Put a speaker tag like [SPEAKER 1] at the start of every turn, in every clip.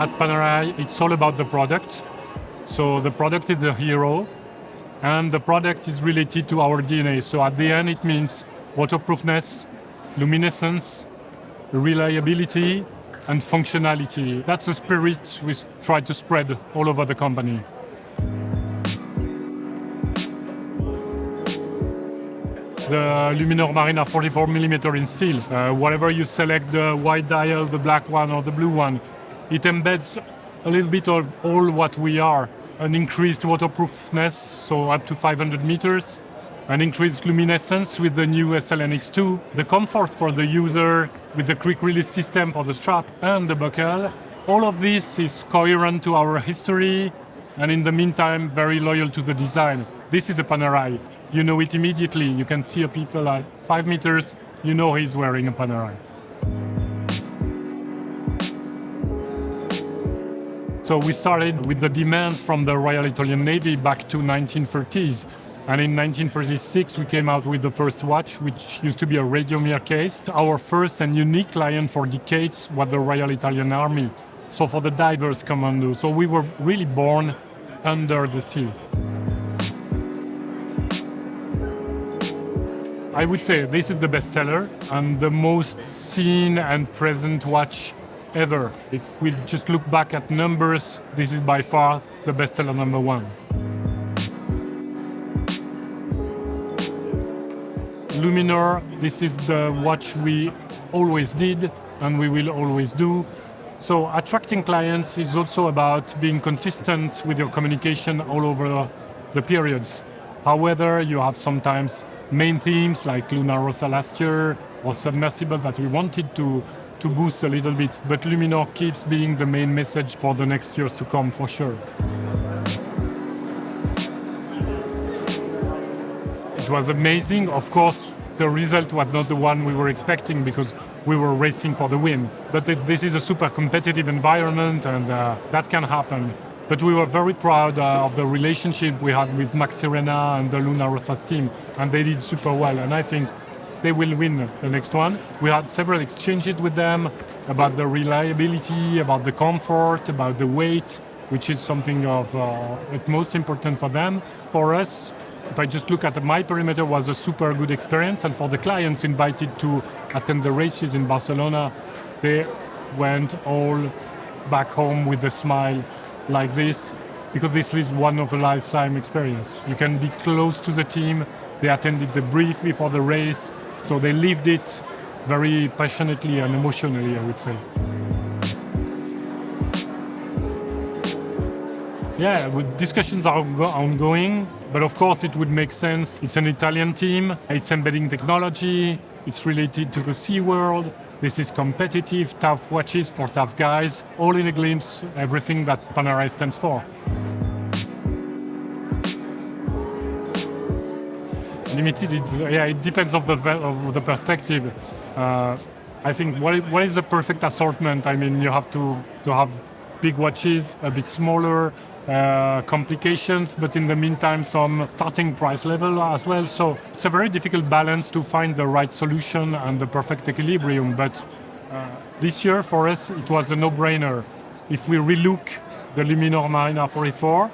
[SPEAKER 1] at Panerai, it's all about the product. So the product is the hero, and the product is related to our DNA. So at the end, it means waterproofness, luminescence, reliability, and functionality. That's the spirit we try to spread all over the company. The Luminor Marina 44mm in steel. Whatever you select, the white dial, the black one, or the blue one, it embeds a little bit of all what we are. An increased waterproofness, so up to 500 meters, an increased luminescence with the new SLNX2, the comfort for the user with the quick release system for the strap and the buckle. All of this is coherent to our history, and in the meantime, very loyal to the design. This is a Panerai. You know it immediately. You can see a people at 5 meters, you know he's wearing a Panerai. So we started with the demands from the Royal Italian Navy back to 1930s. And in 1936, we came out with the first watch, which used to be a radio mirror case. Our first and unique client for decades was the Royal Italian Army, so for the divers commando. So we were really born under the sea. I would say this is the bestseller and the most seen and present watch ever. If we just look back at numbers, this is by far the bestseller number one. Luminor, this is the watch we always did and we will always do. So attracting clients is also about being consistent with your communication all over the periods. However, you have sometimes main themes like Lunar Rossa last year or submersible that we wanted to boost a little bit, but Luminor keeps being the main message for the next years to come for sure. It was amazing. Of course, the result was not the one we were expecting because we were racing for the win. But this is a super competitive environment and that can happen. But we were very proud of the relationship we had with Max Serena and the Lunar Rossa's team, and they did super well. And I think they will win the next one. We had several exchanges with them about the reliability, about the comfort, about the weight, which is something of utmost important for them. For us, if I just look at my perimeter, was a super good experience. And for the clients invited to attend the races in Barcelona, they went all back home with a smile like this, because this is one of a lifetime experience. You can be close to the team. They attended the brief before the race, so they lived it very passionately and emotionally, I would say. Yeah, discussions are ongoing, but of course it would make sense. It's an Italian team, it's embedding technology, it's related to the sea world. This is competitive, tough watches for tough guys, all in a glimpse, everything that Panerai stands for. Limited, it depends on the perspective. I think what is the perfect assortment? I mean, you have to have big watches, a bit smaller, complications, but in the meantime, some starting price level as well. So it's a very difficult balance to find the right solution and the perfect equilibrium. But this year, for us, it was a no-brainer. If we relook the Luminor Marina 44,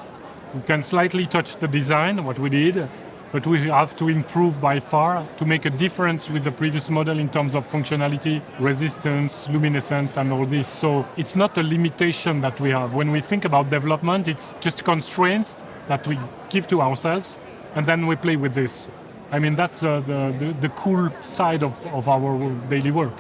[SPEAKER 1] we can slightly touch the design, what we did, but we have to improve by far to make a difference with the previous model in terms of functionality, resistance, luminescence, and all this. So it's not a limitation that we have. When we think about development, it's just constraints that we give to ourselves, and then we play with this. I mean, that's the cool side of our daily work.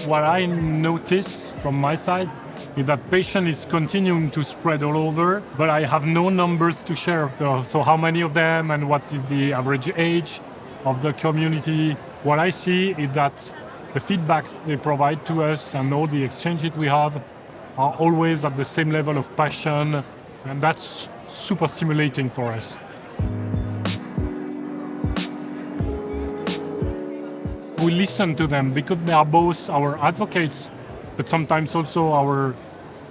[SPEAKER 1] What I notice from my side is that passion is continuing to spread all over, but I have no numbers to share. So how many of them and what is the average age of the community? What I see is that the feedback they provide to us and all the exchanges we have are always at the same level of passion, and that's super stimulating for us. We listen to them because they are both our advocates, but sometimes also our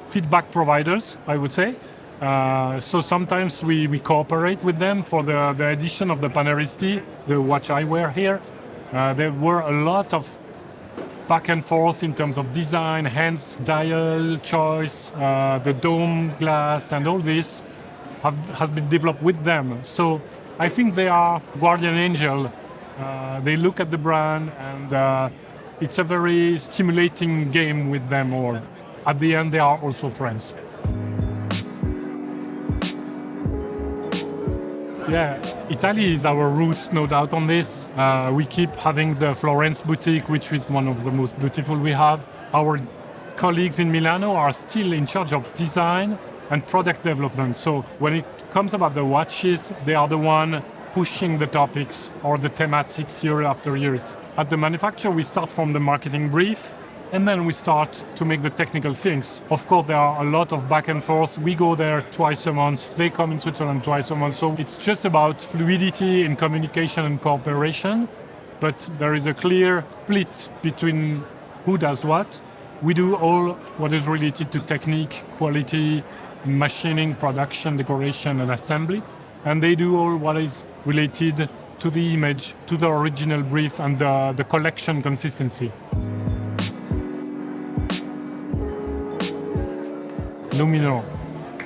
[SPEAKER 1] feedback providers, I would say. So sometimes we cooperate with them for the edition of the Panerai'S Coo, the watch I wear here. There were a lot of back and forth in terms of design, hence dial choice, the dome glass, and all this has been developed with them. So I think they are guardian angel. They look at the brand, and it's a very stimulating game with them all. At the end, they are also friends. Yeah, Italy is our roots, no doubt on this. We keep having the Florence boutique, which is one of the most beautiful we have. Our colleagues in Milano are still in charge of design and product development. So when it comes about the watches, they are the one pushing the topics or the thematics year after years. At the manufacturer, we start from the marketing brief, and then we start to make the technical things. Of course, there are a lot of back and forth. We go there twice a month. They come in Switzerland twice a month. So it's just about fluidity in communication and cooperation. But there is a clear split between who does what. We do all what is related to technique, quality, machining, production, decoration, and assembly. And they do all what is related to the image, to the original brief, and the collection consistency. Luminor,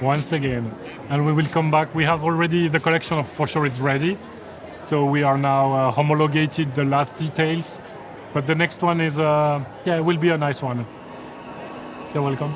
[SPEAKER 1] once again. And we will come back. We have already, the collection of for sure is ready. So we are now homologated the last details. But the next one is, it will be a nice one. You're welcome.